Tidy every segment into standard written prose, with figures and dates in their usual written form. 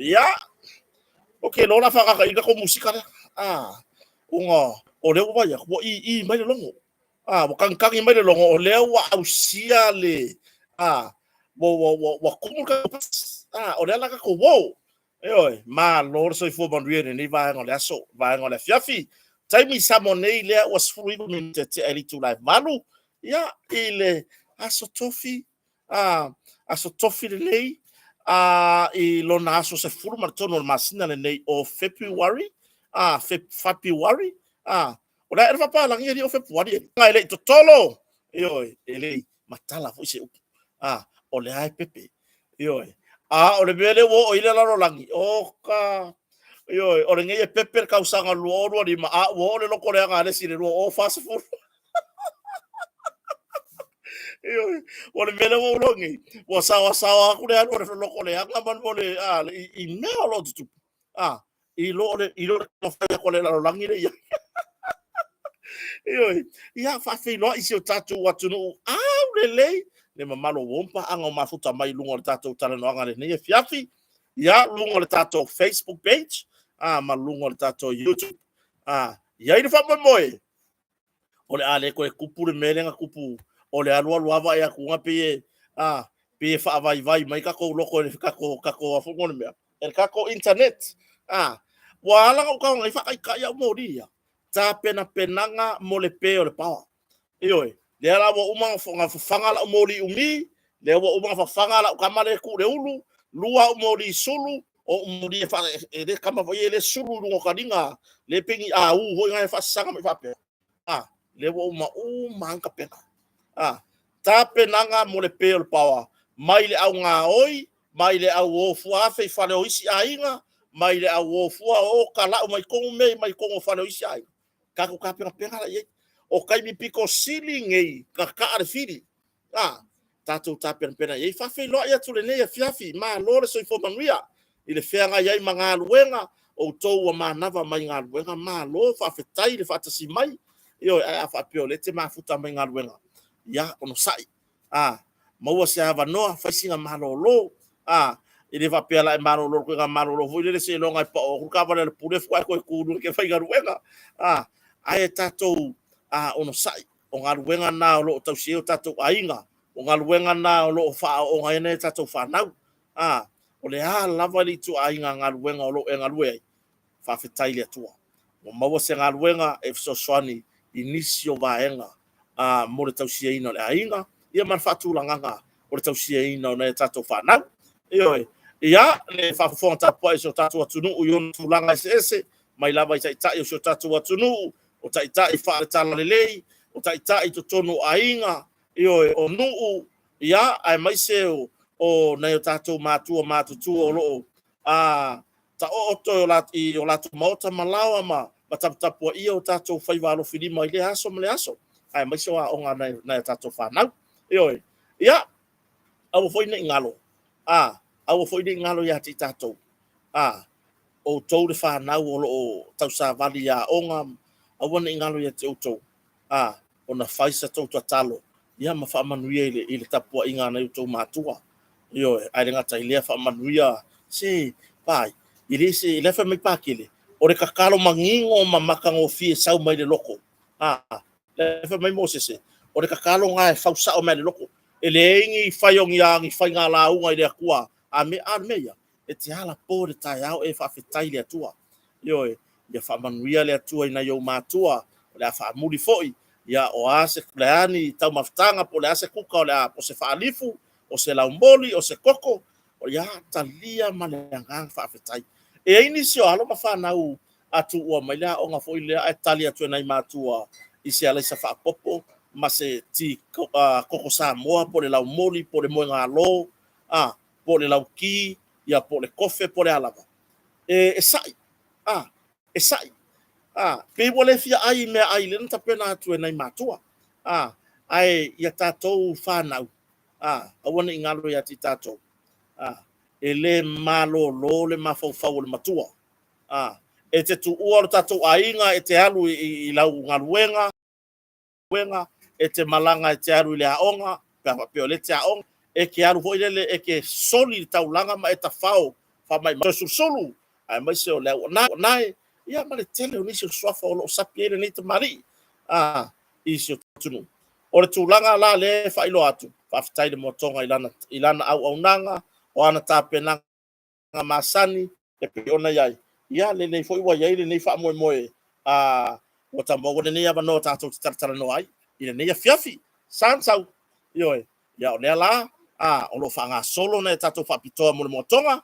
ya okay lo la fa ka ika ko musika unga o le wa ya ko i mai le longo mo kang i mai le longo o le wa ausia le wa kumuka o le la ka ko wo ma lo so fo bon rie ni va ngole aso va ngole fiafi taimi samone le was free min te eli tu live malu ya ile aso tofi le lei i lo na aso se furu martono masina le nei o February February o la erfa pa la ngi o February ngai le totolo ele matala fo se o le ai pepe o le bele wo o ile la rolangi o ka o le ngai pepe ka usanga luoro di ma wo le loko le nga le sire o fast food o le bele wo longi wo sawa ku le alo le loko le nga ban bole i me lo tu i lo no fa ko le la rolangi le ia fa fe lo i se tatu watu no le mamalo wompa anga mafuta mai lungo le tatou tala no anga le ne fiafi ya lungo le tatou Facebook page ma lungo le tatou YouTube ya i fa moi o le ale ko e kupu le melenga kupu o le alua luava ya ku ngape pe fa vai mai ka ko loko le ka ko afu ngone me ka ko internet wala ko ka ngai fa ka ya mo dia ta pena penanga mo le pe o le pawa le ala wo uma fanga la moli umi le wo uma fanga la kamale ku le ulu lua moli sulu o moli fa e kama vo le sulu ngo kadinga le pingi ho ngai fa sanga me fa pe le wo uma ka pena ta penanga mo le pe o pawa mai le au nga oi mai le au o fua fe fa le isi ainga mai le au o fua o kala mai ko mai ko fa le isi ai ka ko ka pena ye o kai mi piko sili ngei ka arfiri tatou tapen pena ye fa fe lo ya tule ne fiafi ma lo so fo manuia ile fenga ye manga luenga o to wa manava mai nga luenga ma lo fa fe tai le fa tasi mai a fa pio le te ma futa mai nga luenga ya ono sai ma wa se ava no fa singa ma lo ile va pela ma lo ko nga ma lo vo ile se lo nga pa o ka va le pure fo ko ku ke fa nga luenga ai tatou ono sai o ngaluenga na o lo tau sio tatou ainga o ngaluenga na o lo fa o ngaine tatou fa nau o le lava li tu ainga ngaluenga o lo ngalue fa fetai le tua o maua se ngaluenga e so swani inisio vaenga mo le tau sio ina le ainga ia man fatu langanga o le tau sio ina o le tatou fa nau ia le fa fo ta po so tatou tunu o yon tulanga ese mai lava i tai o so tatou tunu o tai fa tala lelei o tai to tonu ainga o nuu ia ai mai se o na tatou matua o lo ta o to o la mota malawa ma tapu ia o tatou fai valo filima ile aso mle aso ai mai se o nga na tatou fa nau ia au foi ne ngalo au foi ne ngalo ya ti tatou o tou de fa nau o lo tau sa vali ya onga awana ingalo ya te auto ona faisa tau talo ia ma fa manuia ile tapua inga na auto matua ai nga tai le fa manuia se pai ile se ile fa me pakile o re kakalo mangingo mamaka ngo fie sau mai le loko le fa mai mosese o re kakalo nga fa sa o mai le loko ele ingi fayong yang fai nga la unga ile akua me ya e te hala po de tai au e fa fetai le tua ia fa manuia le atua ina yo matua le fa muli foi ia o ase kleani tau maftanga po le ase kuka o le po se fa alifu o se laumboli o se koko o ia talia malenga fa fetai e inisio alo ma fa nau atu o mai la o nga foi le a talia tu nai matua isi ala sa fa popo ma se ti koko sa moa po le laumboli po le moenga lo po le lauki ia po le kofe po le alava sai pe wole fia ai me ai le nta pena tu nai matua ai ia tatou fanau awana ingalo ya ti tatou ele malo lo le mafau le matua e te tu o tatou ainga e te alu i lau ngaluenga e te malanga e te alu i le aonga pe le te aonga e ke alu foi le e ke soli taulanga ma e ta fao fa mai sulu ai mai se o le nai ia ma le tele o nisi o swafa o lo sapi ele ni te mari isi o tunu o le tulaga la le failo atu faafetai le motoga ilana auaunaga o ana tapenaga masani e pe ona iai ia lelei foʻi ua iai lenei faamoemoe ua tamaua lenei avanoa tatou te talatala ai i lenei afiafi sansau ioe ia o lea la o loo faagasolo na e tatou faapitoa mo le motoga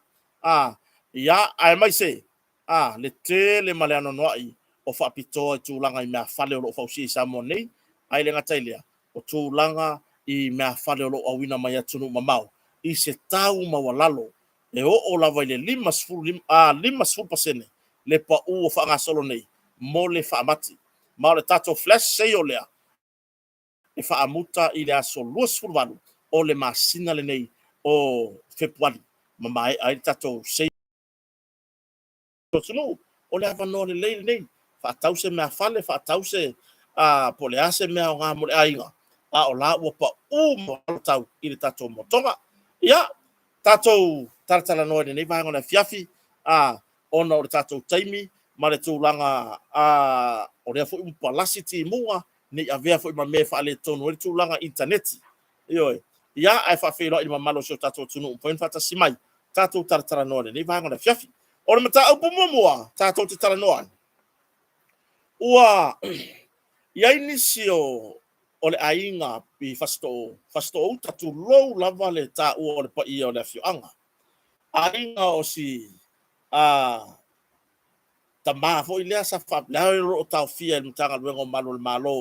ia ae mai se le tele ma le anonoaʻi o faapitoa i tulaga i mea fale o loo fausia i samo nei ai le gatai lea o tulaga i mea fale o loo auina mai atu nuu mamao i se tau maualalo e o'o lava i le 5% le pa'u o faagasolo nei mo le faamati ma o le tatou flash sei o lea e faamuta i le aso 28 o le masina lenei o februari ma mai ai tatou sei tonu o le avanoa lelei lenei faatause mea fale faatause po le ase mea o mo le aiga o la ua pa'u mo tau i le tatou motoga ia tatou talatala lenei vaega o le afiafi ona o le tatou taimi ma le tulaga o lea foʻi palasi timuga nei avea foʻi ma me faaletonu o le tulaga intaneti ioe ia ae faafeiloaʻi i le mamalo sio tatou tunuu poin faatasi mai tatou talatala lenei vaega o le afiafi o le mataupu muamua tatou te talanoa ua iai nisi o le aiga i fastoʻou tatulou lava le taʻua o le paia o le afioʻaga aiga o si tamā foʻi lea sa faapilao i loo taofia i le matagaluega o malo le malo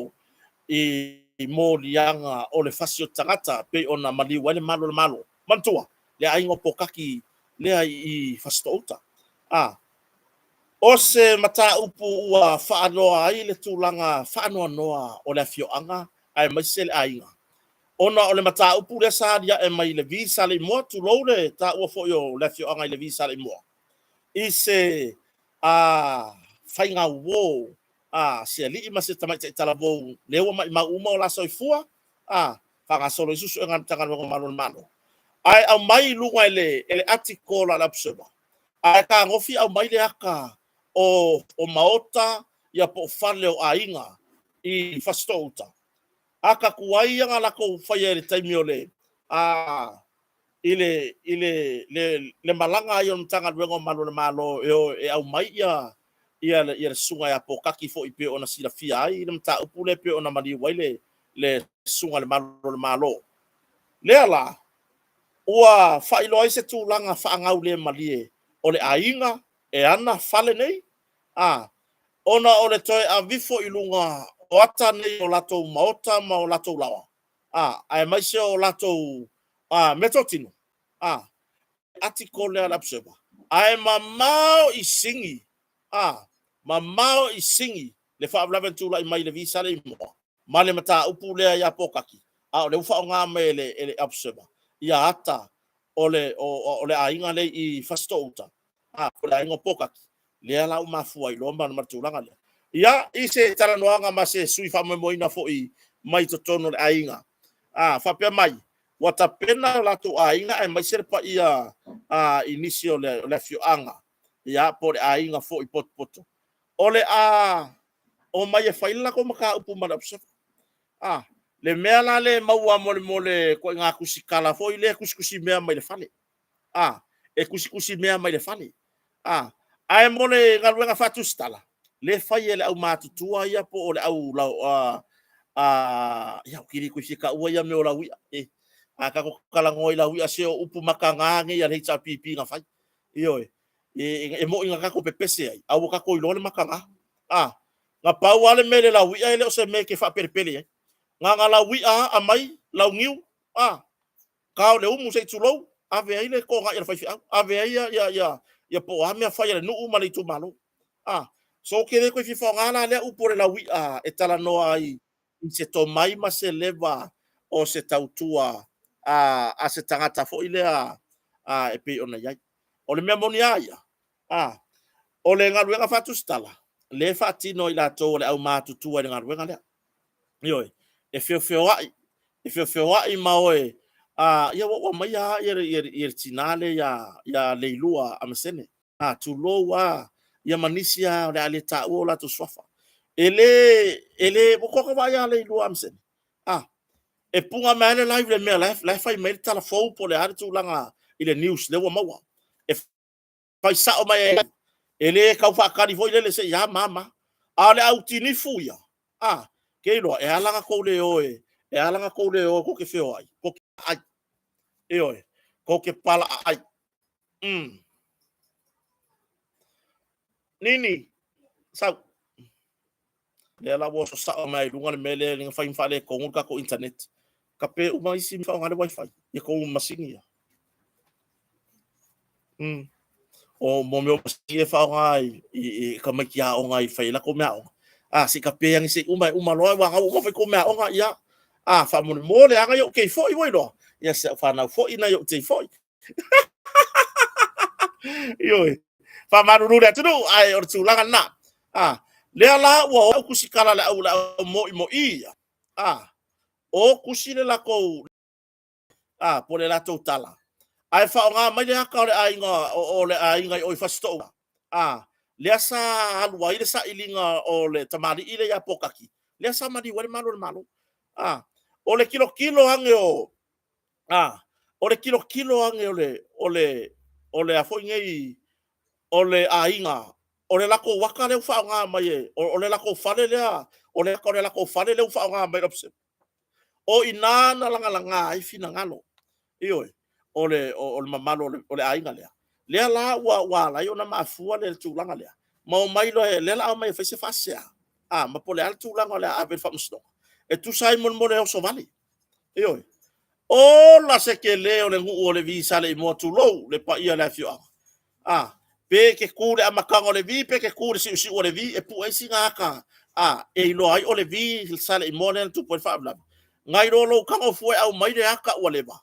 i moliaga o le fasi o tagata pei ona maliu ai le malo manatua le aiga o pokaki lea i fastoʻouta o se mataupu ua faanoa ai le tulaga faanoanoa o le afioʻaga ae mai se le aiga ona o le mataupu lea sa aliaʻe mai le visa leʻimoa tulou le taʻua foʻi o le afioʻaga i le visa leʻimoa i se faigauō se alii ma se tamaitaʻitalavou le ua maʻimau uma o lasoifua faagasolo i susu e tagaluega malo le malo ae au mai luga e le article a le observer ae kagofi au mai le aka o maota ia po fale o aiga i fastoʻouta aka kuai aga lakou faia le taimi o le i le malaga ai o matagaluega o malo le malo e au mai ia le suga ia pokaki foʻi pe ona silafia ai le mataupu le pe ona maliu ai le suga le malo le malo lea la ua faailoa ai se tulaga faagau le malie o le aiga e ana fale nei ona o le toe avifo i luga o ata nei o latou maota ma o latou lawa ae mai se o latou metotino article le observer ae mamao i sigi le faavelave tulaʻi mai le visa leʻimoa ma le mataupu lea ia pokaki o le ufaʻogā mai le observer ia ata o le aiga lei i fastoʻouta o le aiga o pokaki lea lau mafua iloa ma le matulaga lea ia i se talanoaga ma se sui faamoemoina foʻi mai totonu le aiga faapea mai ua tapena o latou aiga e mai se le paia i nisi o le afioʻaga ia po le aiga foʻi potopoto o le o mai e faila lako makaupu ma le observer le mea la le maua mole ko ngā kusikala foʻi le kusikusi mea mai le fale e kusikusi mea mai le fale ae mole galuega fatusitala le fai e le au matutua ia po o le au lau ia kiri kusi ka ua ia me o lau ia ka ko kalango i lau ia se o upu makanganga ia le pipi nga fai io e mo inga ka ko pepese ai au ka ko i lole makanga nga pau ale mele lau ia ele o se me ke fa perpele nga lau ia a mai lau ngiu ka o le umu se tulou ave ai le ko nga ia fai ave ai ia po a me fai le no uma le tu malo so kere ko fifa ngana le upore la wi e tala no ai se to mai ma se leva o se tautua a se tangata fo ile e pe ona ia o le memonia ia o le ngaluenga fatu stala le fatino ila to le au matu tua le ngaluenga le yo e feo ai ma oe ia wa mai ia tinale ia leilua amasene tulou ia manisia le ale ta'u la tu sofa ele bokoko va ia leilua amasene e punga mele live le mea live fai mai tala fou po le ari tulaga i le news le wa maua e fai sa'o mai ele kau whaakari foi lele se ia mama a le au tinifu ia keilo e alanga kou le oe e alanga kou le oe ko ke feo ai ko ke ai e oe ko ke pala ai nini sau le la wo sa mai lunga le mele le fai fale ko ngul ka ko internet ka pe uma isi fa ngale wifi e ko masini ia o mo me si e fa ngai i ka mai kia o ngai fai la ko mea si ka pe yang se uma loa wa nga fa ko mea o nga ia fa mo le anga yo ke fo i wo do ia se fa na fo ina yo te fo yo fa maruru le tunu ai or tulanga na le ala wa kusikala la au mo ia o kusile la ko po le la totala ai fa nga mai le ka le ainga o le ainga o fasto le asa halwa ile sa ilinga o le tamari ile ya pokaki le asa mari wale malo o le kilo ange o le kilo ange o le afo ngei o le ainga o le lako waka le fa nga mai o le lako fale le o le lako fale le fa nga mai opse o inana langa ai fina ngalo ioi o le mamalo o le ainga le la wa la yo na mafua le tulanga le mo mai lo le la mai fa se fasia ma po le al tulanga le ave fa msto e tu sai mon mo le so vale ioi o la se ke le o le ngu o le visa le mo tu lo le pa ia la fio pe ke kure a makango le vi pe ke kure si o le vi e pu e singa ka e lo ai o le vi sale mo le 2.5 la ngai lo kango fu au mai le aka o le ba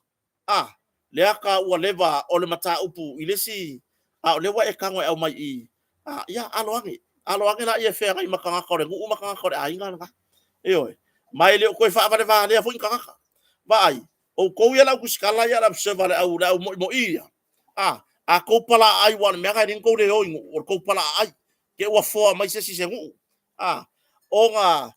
le aka ua leva o le mata upu i lesi o le wa e kango au mai i ia aloange la ia fea ngai makanga kore ngu makanga kore ainga nga eoi mai le ko fa vale va le fu kanga vai o ko ia la kuskala ia la observer au mo ia a ko pala ai wan me ga rin ko le o ko pala ai ke wa fo mai se se ngu o nga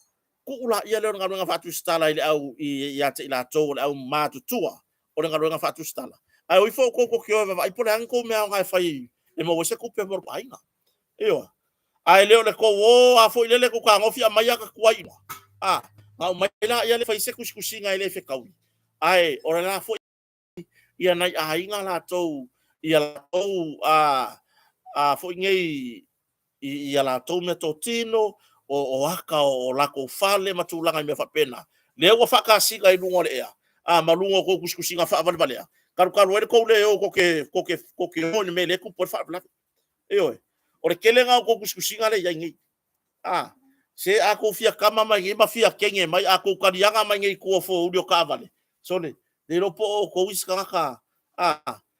kula ia le nga fatu stala ile au i ya te ila to au ma tu tua o le nga fatu stala ai o fo ko ke vai po le ko me nga fai e mo se ko pe mo painga eo ai le ko o a fo ile ko ka ngofi a mai ka kuai au mai la ia le fai se kuskusinga ile fe kau ai o la fo ia nai ainga la to ia la to fo ngei ia la to me to tino o aka o lako fale matulanga me fa pena le wa fa ka singa i lungo le ea malungo ko kuskusinga fa vale vale karu ele ko le o ko ke mo me le ku por fa bla eo o le kelenga ko kuskusinga le yangi se ako fia kama mai ma fia kenge mai ako karianga mai ngai ko fo udio ka vale so le lo po ko wiska ka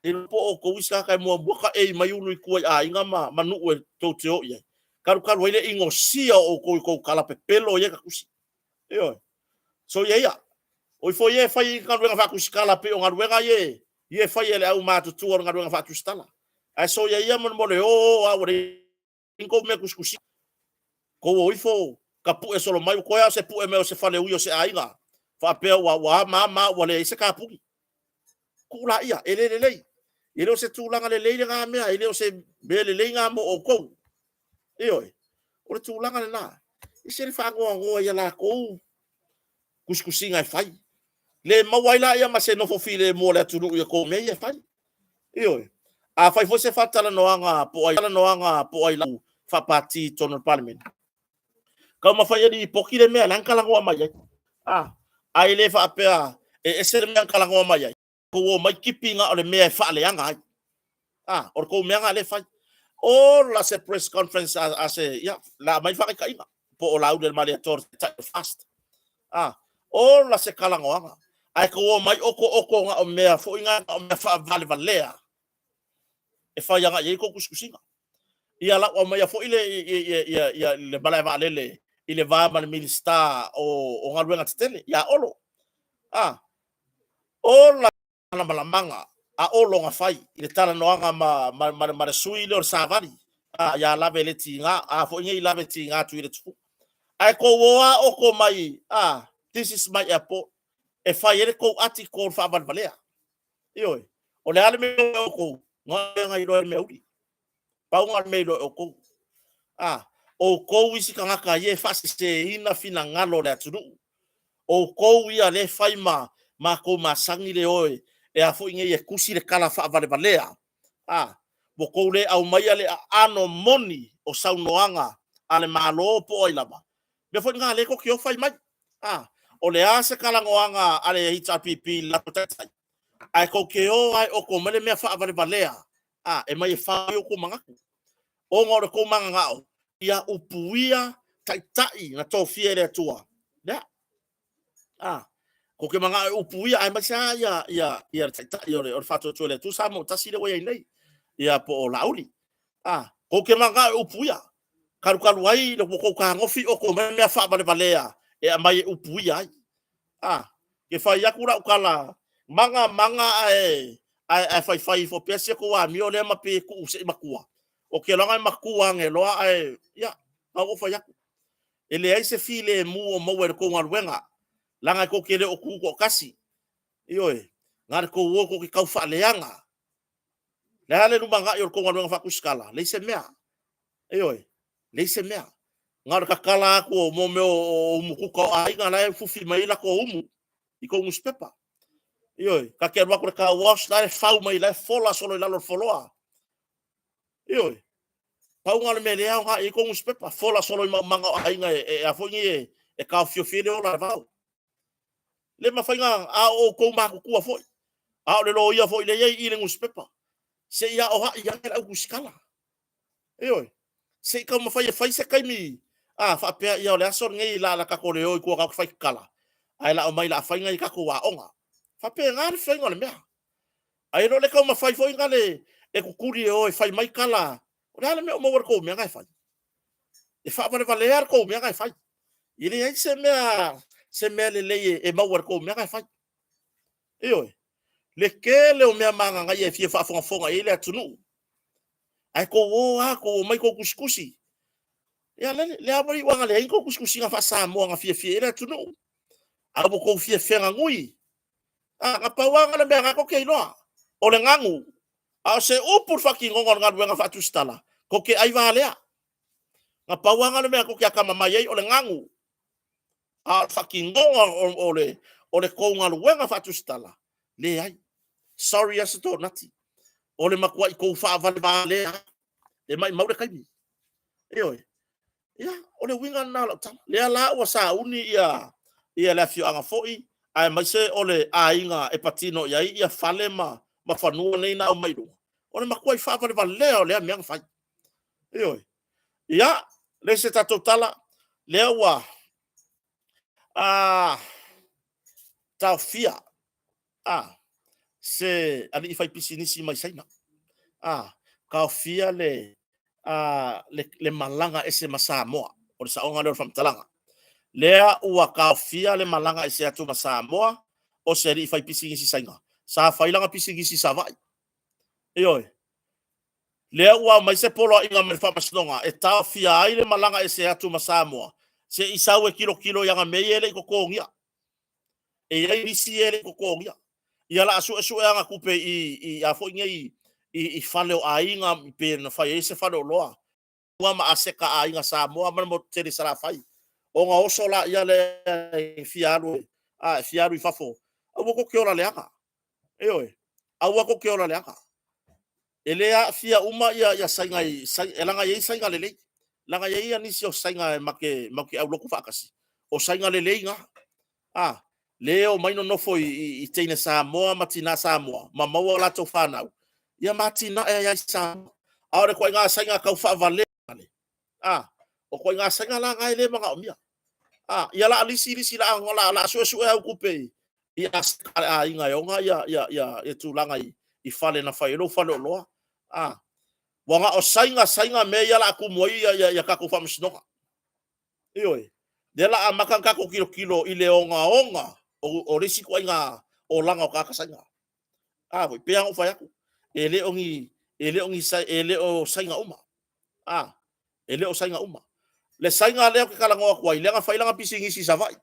le po ko wiska ka mo boka e mai ulu ku inga manu e to teo ye karu ele ingo sia o ko kala pepelo ye ka kusi eo so ye o fo ye fai ka nga fa kuskala pe o nga ye fai ele au matu tu nga fa tu stala ai so ye mon mo le o awre inko me kuskusi ko o ifo ka pu e solo mai ko ya se pu e me o se fale uyo se ainga fa pe wa mama wa le se ka pu kula ia ele o se tulanga le nga me ele o se bele le nga mo o ko io o le tulanga le na i se fa ngo ya la ko kuskusinga fai le mawaila ia ma se no fo file mo le tulu ia ko me ia fai io a fai fo se fatala noanga po ai la fa parti tono parliament ka ma fai di pokile me lan kala ngwa mai ai le fa apea e se me kala ngwa mai ko mai kipinga o le me fa le anga or ko me anga le fa o la se press conference ase ya la mai fa ka ina po o laude mal tor fast o la se kala ngwa ai ko mai oko nga o me fo inga o me fa vale valea e fa yanga ye ko kuskusinga ia la o mai fo ile ia le bala va lele ile va mal milista o ngaluenga tele ya olo o la ana malamanga a olo nga fai ile tala noanga ma sui le savari a ya lave le tinga a fo ngi lave tinga tu ile tu ai ko woa o ko mai this is my airport e fai ele ko ati ko fa valea io o le ale me o ko nga iro me uri pa un me iro o ko o ko isi kanga ka ye fa se ina fina ngalo le tu o ko ia le fai ma ko masangi le oe e a fo inge e kusi le kala fa valea bo ko le au mai ale ano moni o saunoanga ale malo po o ilama me fo nga le ko ki o fai mai o le ase kala ngoanga ale HRPP la protect ai ko ke o ai o ko mele me fa valea e mai fa o ko manga o ngore ko manga ngao ia upuia tai na to fiere tua ya ko ke manga upuia ai masa ia tai o fato tole tu samo tasile we nei ia po lauli ko ke manga upuia karu ai lo ko ka ngofi o ko me fa valea e mai upuia ai ke fa ya kura kala manga ai fai fo pese ko wa mi ole ma pe ku se makua o ke longa makua nge loa ai ya au fa ya ele ai se file mu o mo wer ko ngalwenga langa ko kele o ku ko kasi io ngar ko wo ko ki kau fa leanga la le lumanga yo ko ngalwenga fa kuskala le se mea io le se mea ngar ka kala ko mo me o mu ku ko ai ngala fufi mai la ko umu iko muspepa io ka ke wa ko ka wash la fa mai la fola solo la lo foloa io paunga me le ha iko muspepa fola solo manga ai nga e a fongi e ka fio file o la va le mafainga a o ko ma ku fo a le lo ia fo le i le muspepa se ia o ha ia la kuskala io se ka ma fai se kai mi fa pe ia le asor ngai la ka ko le o ko ka fai kala ai la o mai la fainga i ka ko wa onga fa pe ngar fainga le mea ai no le ka ma fai fo ngale e ku kuri o fai mai kala o le me o mo ko me ngai fai e fa valear ko me ngai fai ile ai se mea le e ma ko me ngai fai io le kele o me manga ngai e fie fa fonga ile atunu ai ko ko mai ko kuskusi ya le abri wanga le ko kuskusi nga fa sa mo nga fie ile atunu a bo ko fie nga ngui nga pa wanga le me nga ko ke loa o le ngangu a se upur fucking ngon nga fa tu stala ko ke ai valea nga pa wanga le me ko ke kama mai o le ngangu a fucking ngon o le ko nga fa tu stala le ai sorry as to nati o le makua i ko fa vale e mai mau le kai ya o le winga na la ta le ala o sa uni ia la fio anga foi ai mai se o le ainga e patino ia fale ma fanua nei na o mai do o le makua i fa vale o le me fa ya le se ta totala le wa tau fia se ali fai pisinisi mai saina ka fia le malanga ese masamoa o le saonga le famtalanga lea ua ka fia le malanga ese atu masamoa o se ali fai pisinisi saina sa fai langa pisinisi sa vai lea ua mai se polo inga me fa masnonga e ta fia ai le malanga ese atu masamoa se isawe kilo yanga meyele ko kongia e ai risi ele ko kongia ia la asu anga kupe i a fo ngai i fale o ainga pe na fai ese fale o loa wa ma aseka ainga sa mo mo tele sala fai o nga oso la ia le fiaru i fafo a wo ko ke ora le aka a wo ko ke ora le aka ele a fia uma ia sainga elanga ia sainga le langa ia ni sio sainga make au loku fakasi o sainga le nga leo mai no foi i teina Samoa matina Samoa ma mau la to fana ia matina ia sa ora ko nga sanga ka fa vale o ko nga sanga la ngai le manga omia ia la lisi la ngola la so e kupe ia inga yo nga ia tu langa i fale na fai lo fale lo wanga o sainga me ia la ku moi ia ka ku fa msnoka de la makan ka ko kilo i le onga o risi ko inga o langa o kakasanga Foi pe ang fai aku. Ele ongi sai ele o sainga uma. Ele o sainga uma. Le sainga le ke kala ngoa kwai le nga fai langa pisingi si savai.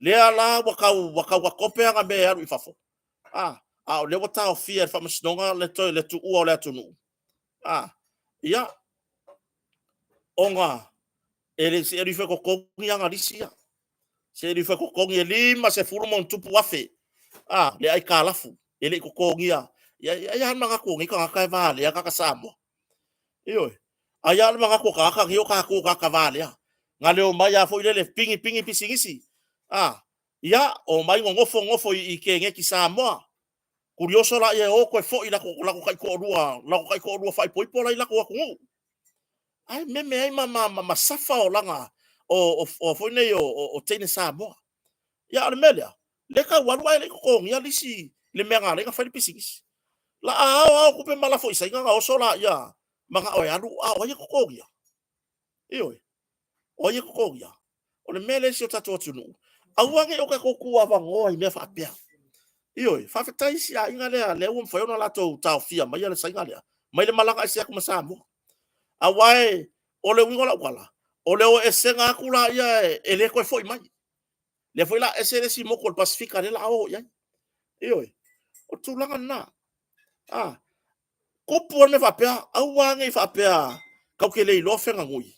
Le ala waka kope anga me aru ifafo. O le wata o fia fa masnonga le tu ua le tu nu. Ia onga ele se rife ko kongi anga risia. Se rife ko kongi lima se furu mon tupu wafe. Le ai kalafu. Ele ko kongi ya han manga kongi ka ka vale ya ka samo. Iyo. Aya manga ko ka hiyo ka vale ya. Ngale o mai fo ile le pingi pisingisi. Ia o mai ngofo I kenge ki Samoa. Kurioso la ia o ko fo ila ko kai ko rua fai poipo la ila ko ku. Ai me ai mama safa o langa o fo nei o tene Samoa. Ia ale melia. Le ka walwa le ko ngia lisi le menga le ka fai pisingisi. La ko pe mala fo isa nga o so la ia manga o ya lu o ye ko ngia. Iyo. O ye ko ngia. O le mele si o tatu tunu. Awange o ka ko ku avango I me fa pia. Iyo, fa fetai si a inga le o mfa ona la to tau fia mai le sainga le. Mai le malanga isi aku masamo. Awai o le wingola kwala. O le o esenga kula ia ele ko foi mai. Le foi la esere si moko Pacifica le la o ia. Iyo. O tulanga na. Kopu me fa pia, awange fa pia. Kau ke le lo fenga ngui.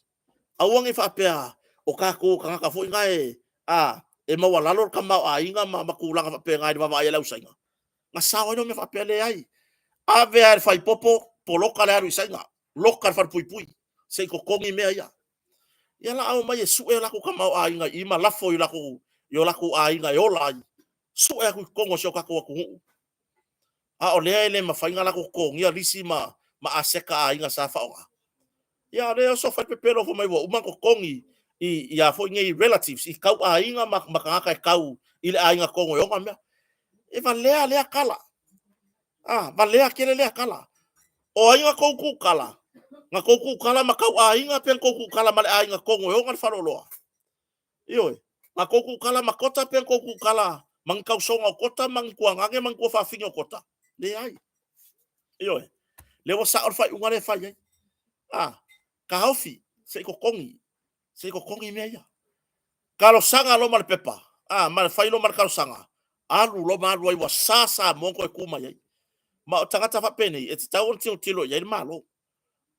Awange fa pia o ka ko ka foi ngai e mawalalo ka ma inga makulanga fa pia ngai ba ia la usainga. Nga sawa no me fa pele ai. Ave ar fai popo poloka le aru isainga. Loka fa pui. Sei ko kongi me ia. Ia la au mai su e la ko kamau ainga I ma lafo I la ko yo la ko ainga yo la. Su e ko kongo sio ka ko ku. O le ele ma fainga la ko kongi ia lisi ma aseka ainga sa fa onga. Ia le so fa pepelo fo mai wo uma ko kongi ia fo ngai relatives I kau ainga ma ka kau ile ainga kongo yo nga. E va lea kala. Va lea kele lea kala. O ainga kouku kala. Nga kouku kala makau ainga pen kouku kala male ainga kongo yo ngal faroloa. Iyo. Nga kouku kala makota pen kouku kala mangkau songa kota mangkuangange mangkua fafingo kota. Le ai. Iyo. Le wasa or fai ungare fai. Ka haufi sei ko kongi meia. Kalau sanga lo mal pepa. Mal fai lo mal kalau sanga. Alu lo malu ai wasasa monko e kuma yai. Ma o tangata fa pene e tau tilo ia malo.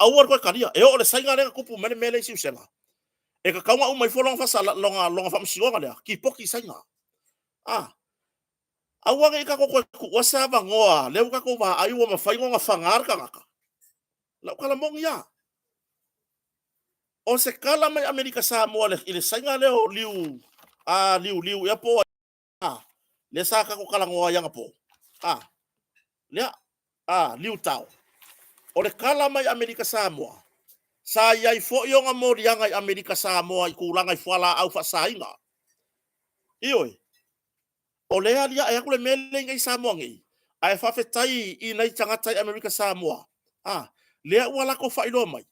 Awar ko kalia e o le sainga le kupu mele si usenga. E ka kaunga umai folong fa sala longa fa msionga le ki poki sainga. Awar e ka ko wasa ba ngoa le ka ko ba ayu ma fa nga fangar ka ngaka. La kala mong ya. O se kala mai Amerika Samoa le ile sainga le o liu ya po. Le sa ka ko kala ngoa yang po. Le liu tau. O le kala mai Amerika Samoa. Sa iai fo yo nga mori anga I Amerika Samoa I kulanga I fala au fa sainga. Iyo. O le alia e akule mele ngai Samoa ngai. Ai fa fetai I nei tangata I Amerika Samoa. Le wala ko fa ilo mai.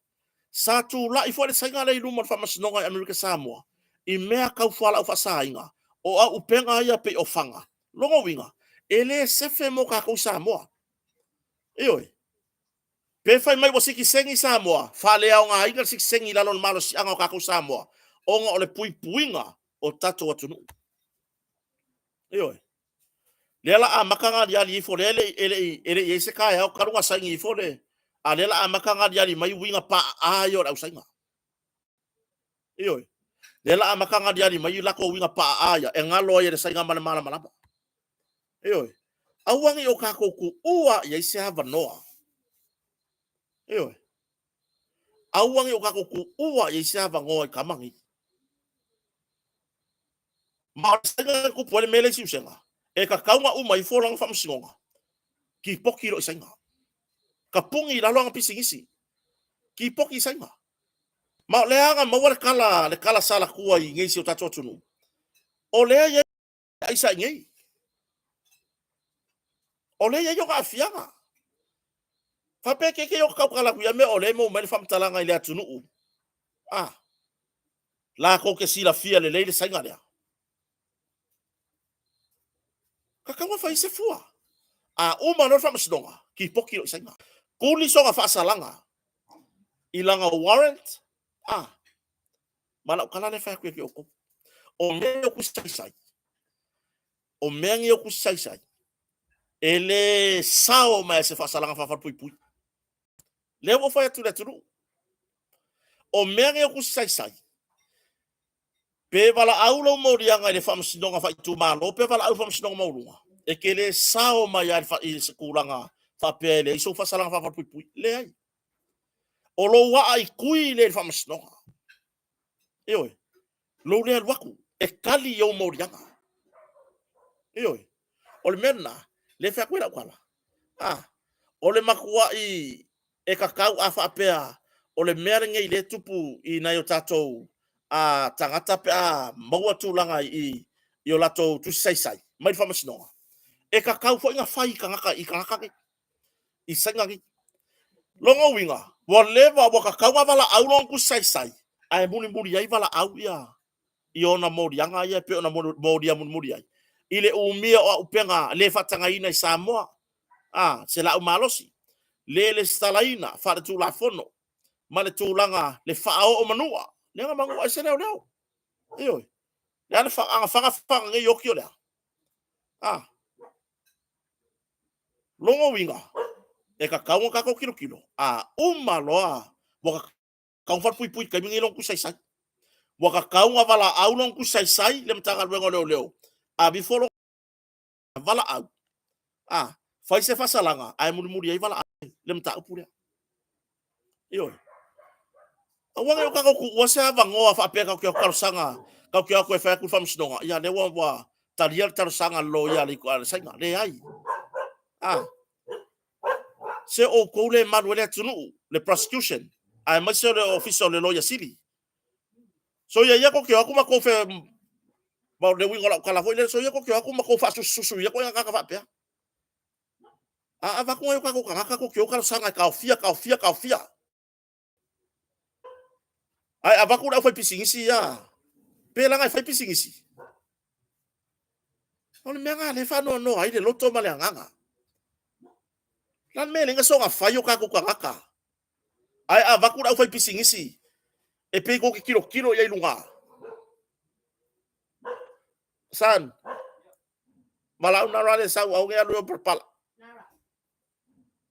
Sa tu la I fo le sainga le luma fa masnonga I Amerika Samoa. I mea kau fala au fa sainga. O a upenga ia pe o fanga. Longo winga. Ele sefe mo ka ko Samoa. Iyo. Pe fai mai wasiki sengi Samoa, fale au nga inga sik sengi lalon malo si anga kako Samoa. Onga ole puinga o tato atunu. Iyo. Lela makanga dia li fo ele yese kaya o karunga sangi fo le. Lela makanga dia li mai winga pa ayo au sainga. Iyo. Lela makanga dia li mai lako winga pa aya e ngalo ye sainga mala malapa. Iyo. Awangi o kako ku ua yese hava noa. Iyo. Awangi o kako ku ua yese hava ngoa I kamangi. Ma senga ku pole mele si usenga. E ka kaunga uma I folang fa msingonga. Ki poki ro senga. Ka pungi la longa pisingisi. Ki poki senga. Ma leanga mawar le kala sala kuwa I ngesi o tato tunu. O lea ye aisa ngei. O lea ye yo ka afianga. Fa pe ke yo ka kala ku ya me o le mo mele fam talanga ile atunu. La ko ke sila fia le leile senga lea. Ka kaunga fa ise fua. a uma no fa masdonga ki poki o sainga kuli so fa salanga ilanga warrant mana kala le fa ki o me ku sai o me ku sai ele sao ma se fa salanga fa pui pui le wo fa tu le tu o me ku sai pe vala aulo mo rianga le fa masdonga fa tu malo pe vala au fa masdonga mo lunga e ke le sao ma ya fa i se kulanga fa pele iso fa salanga fa pui pui le ai o lo wa ai kui le fa masdonga oi lo le waku e kali yo mo rianga oi o le mena le fa kwela kwala o le makua i e kakau a fa pea o le meringe i le tupu i na yo tatou tangata pe maua tūlanga i o lato tu sai mai fa masdonga e kakau fo inga fai kangaka i sanga ki longa winga wa leva wa kakau wala au long ku sai ai muni ai wala au ia i ona morianga ia pe ona moria muri ai ile umia o upenga le fatanga ina i Samoa se la umalosi le stalaina fa tu la fono ma le tūlanga le fao o manua le nga mangu ai se leo io le fa ngai yokio le longa winga e ka kaunga kako kilo uma loa wa kaung far pui kai mingi long ku sai wa ka kaunga wala au long ku sai le mtanga luengo leo before wala au fai se fasalanga ai muri ai wala le mtanga pura io awanga yo kako ku wasa vangoa fa pe ka sanga ka ko fa ku fam snonga ya le wa talier tar sanga lo ya li ko sanga le ai se o kole manuele tunu le prosecution ai ma se le official le lawyer city so ya ko ko ma ko fe ba le wingola kala foi le so ya ko ma ko fa su ya ko ya ka fa pe va ko yo ko ka sanga ka fia ai va ko da foi pisingisi ya pe la ngai foi pisingisi on me nga le fa no ai le loto ma le nganga lan me le nga so nga fa yo ka ai va ko da foi pisingisi e pe ko kilo ya ilunga san malau na rale sa au ngia lu perpala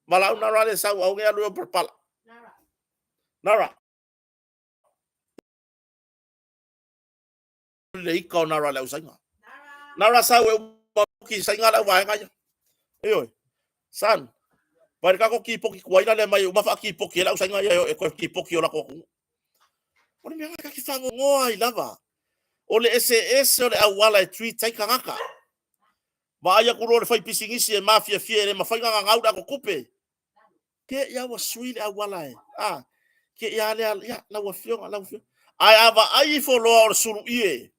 malau na rale sa au ngia lu perpala nara le iko na rale usanga nara sa we ki sanga la wa nga yo san par ka ko ki poki kuaina le mai ma fa ki poki la usanga yo e ko ki poki la ko oni me ka ki fango ngoa I lava o le SS o le awala e tui tai kangaka ma ia kuro le fai pisingisi e mafia fie le mafai nga ngauda ko kupe ke ya wa sui le awala e ke ya le ya la wa fio ai ava ai fo lo or suru ie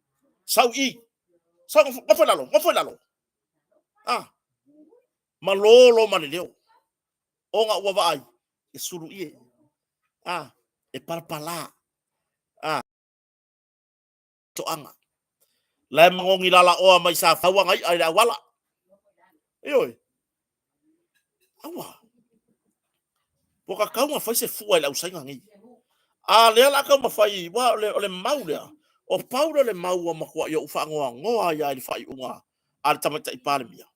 sau ko foi lalo malolo malileo o nga wa vai e suru ie e parpala to anga la mangongi lala o mai sa fa wanga ai la wala oi awa poka kaunga fai se fua la usanga ngi le la ka ma fai wa le maule o paulo le mau ma ko yo fa ngoa ya le fai unga al tamata ipalmia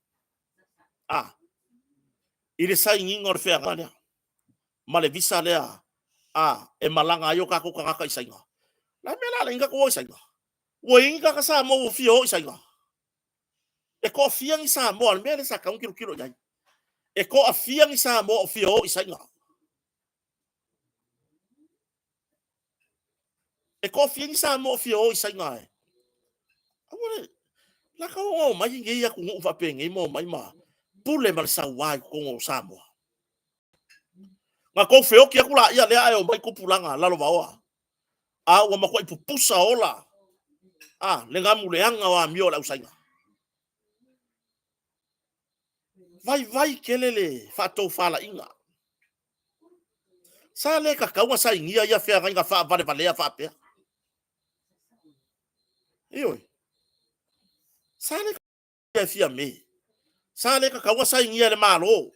ile sai ngor fe ngale ma le visa le e malanga yo ka ko ka isainga la me la inga ko isainga wo inga ka sa mo fio isainga e ko fiang sa mo al me le sa ka un kilo ya e ko a fiang sa mo fio isainga e ko fiang sa mo fio isainga awole la ka o mai ngi ya ku fa pe ngi mo mai ma pule mal sa wa ko sa mo nga ko feo ki akula ia le ai o mai kupulanga lalo baoa wa mako i pupusa ola le ngamu le anga wa mio la usainga vai kelele fato fala inga sa le ka kawa sa ingia ia fea nga fa vale fa pe io sa le ka fia me Sale ka kawa sa ingia le malo.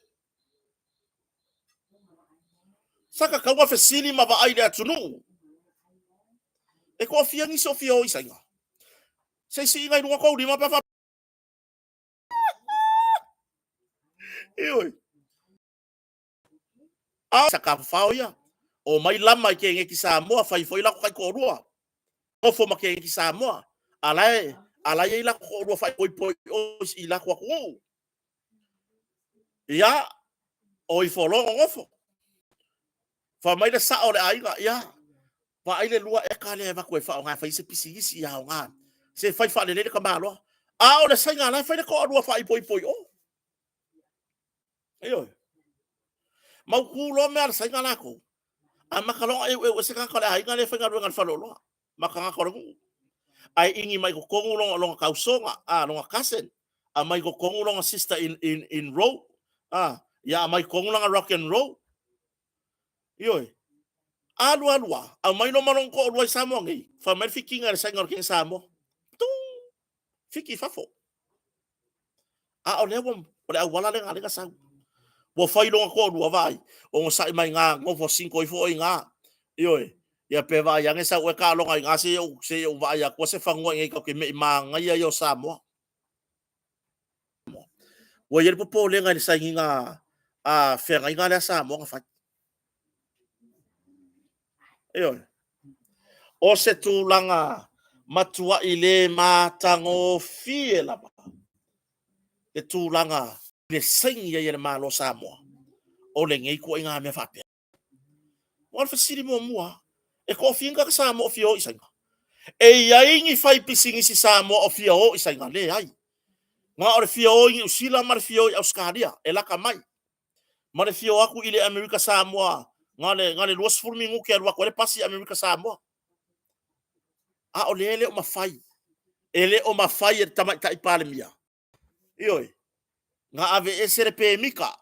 Saka kawa fesili ma ba ai le atunu. E ko fia ni so fia o isainga. Sei si ngai runga ko di ma pa fa. Ioi. A saka fa ya. O mai lama ke nge ki Samoa fai foi la ko kai ko rua. O fo ma ke ki Samoa. Alai la ko rua fai poi o i la ko ko. Ya o i folo ngofo. Fa mai le sa o le ai ya. Fa ai le lua e ka le va ko fa nga fai se pisigi ya nga. Se fai fa le le ka malo. A o le sainga la fai le ko rua fai poi o. Ayo. Mau ku lo me al sainga la ko. A makalonga e se ka ka le ai nga le fa nga nga fa lo. Makanga ko ai ingi mai ko kongu longa kausonga longa kasen a mai ko kongu longa sister in row ya mai kongu longa rock and roll yoi alu a mai no malong ko lo samo ngi fa mer fiki ngar sa ngor king samo tu fiki fafo o le bom o le wala le ngale ka sa bo fai longa ko lo vai o sa mai nga ngo fo 5 fo nga yoi ya pe va yang esa we ka longa nga se o va ya ko se fango ngai ka ke me ma ngai yo samo wo yer po le ngai sa nga fe ngai nga sa mo nga fa yo o se tu langa matua ile matango fie la ba e tu langa le sing ya yer ma lo samo o le ngai ko nga me fa pe o fa siri mo mua e ko finga ka samo fio isanga e ya ingi fai pisingi si samo o fio isanga le ai nga o fio i usila mar fio Australia e la ka mai mar fio aku ile America Samoa ngale luas fulmingu ke alwa ko le pasi America Samoa o lele o mafai ele o mafai e tama ta ipalmia ioi nga ave SRP mika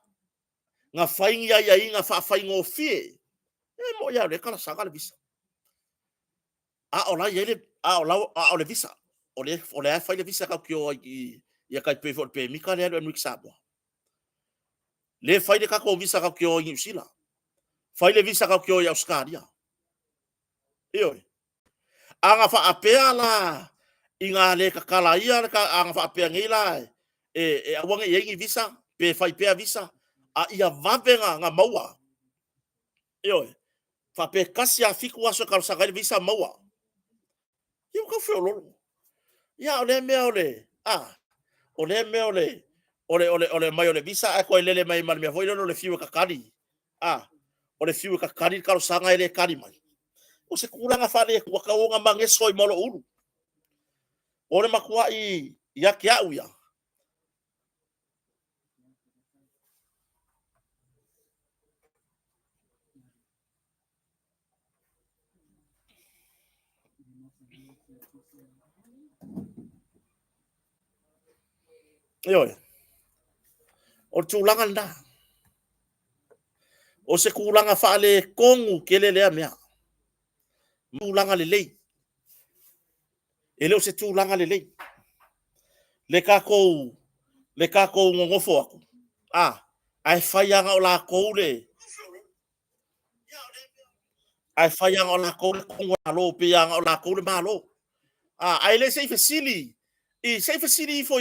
nga faingi ya inga fa faingo fie e mo ya le kala sanga le visa o la yele o le visa o le fa le visa ka kyo i ya kai pe mika le America Samoa le fai le ka ko visa ka kyo i usila fai le visa ka kyo i Australia ioi anga fa apea la inga le ka kala ia ka anga fa apea ngila e awanga yengi visa pe fai pe visa ia vavenga nga maua yo fa pe kasi a fiku aso ka sa visa maua yo ka fe lo ya ole me ole ole mai ole visa a ko lele mai mal me foi no le fiu ka kali ole fiu ka kali ka sanga ele kali mai o se kula nga fa le ko ka nga mangeso i molo ulu ole makua i ya kia uya yo o tulanga nda o se kulanga fa le kongu kele le mea mulanga le lei ele o se tulanga le lei le ka ko ngofo aku ai faianga o la ko le ai faianga o la ko ko lo pianga o la ko le malo ai le sei fesili fo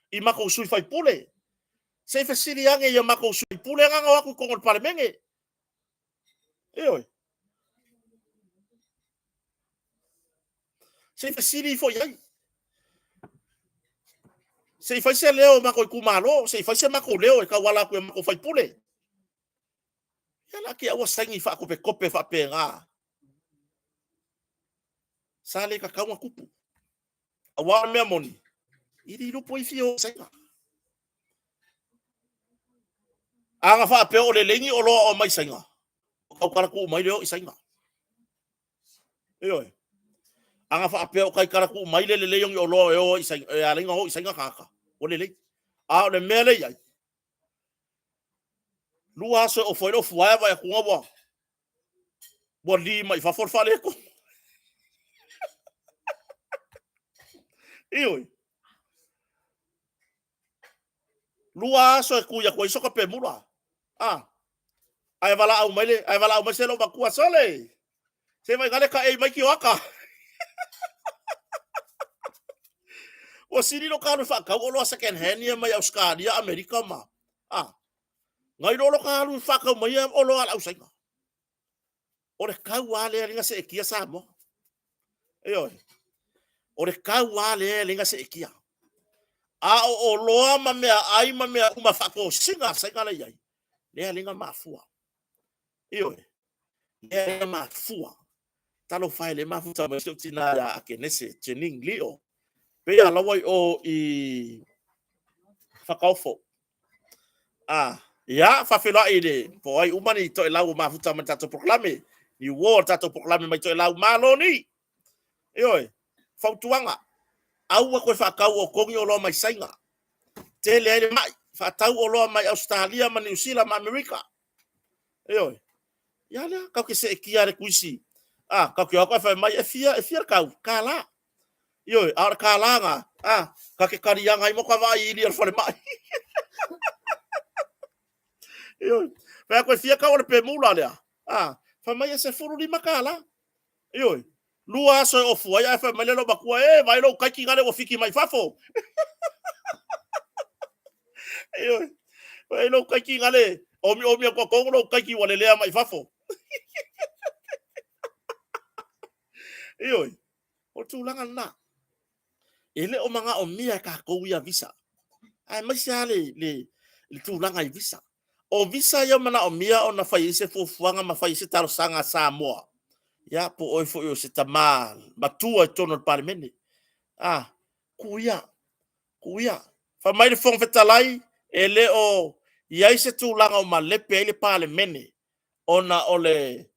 i mako sui fai pule sei fesili ange yo mako sui pule nga aku ko ngol parmenge oi sei fesili fo yai sei fai se leo mako ku malo sei fai se mako leo e ka wala ku mako fai pule yala ki awa sangi fa ko pe kope fa pe nga sale ka kawa kupu awa me moni iri lo poi fio senga anga fa pe o le lengi o lo o mai senga o kala ku mai leo senga oi anga fa pe o kai kala ku mai le le yong o lo e o senga e alenga o senga kaka o le o le mele ya lua so o foi lo fuava e ku ngwa bo li mai fa for fale ko oi lua so ku ya ko iso ka pe mula ai vala au mai se lo bakua sole se mai gale ka e mai ki waka o siri lo ka fa ka o lo second hand ya mai Australia Amerika ma ngai lo ka lu fa ka mai o lo al ausai o le ka wale ringa se kia sa mo yo o le ka wale ringa se kia o loa ma mea ai ma mea uma fa ko singa sai kala yai le ringa ma fua yo le ma fua talo fai le ma futa ma tina ya akenese chening lio pe ya lawai o I whakaofo. Ia, whawhila I re, po ai umani to e lau mafuta ma tato proklame, ni wo tato proklame mai to e lau malo ni. Ioi, whautuanga, aua koe whakau o kongi o loa mai sainga. Te le mai, whatau o loa mai Australia, ma New Zealand, ma Amerika. Ioi, ia lea, kau ke se e kia re kuisi. Kau ke hoko e whai mai, e fia kau, ka la. Ioi, aora ka la nga, ka ke karianga I moka vai ili al whare mai. Ioi, pea koe fia kau le pe mula lea. Whai mai e se furu lima ka la. Ioi, lua so o fuai ai whai mai lelo bakua vai lo kaiki ngare o fiki mai fafo. Ioi, vai lo kaiki ngare omi ko kongo lo kaiki wale lea mai fafo. Ioi, o tūlanga na. Ele o manga o mia ka kou ia visa. Ai mai sia le tūlanga I visa. O visa ia mana o mia o na whai se fuanga ma whai se taro sanga Samoa. Ya po oi fo yo se tama matua I tono parlemene. Kuia. Fa mai le fong fetalai ele o ia se tūlanga o ma lepe ele parlemene. Ona ole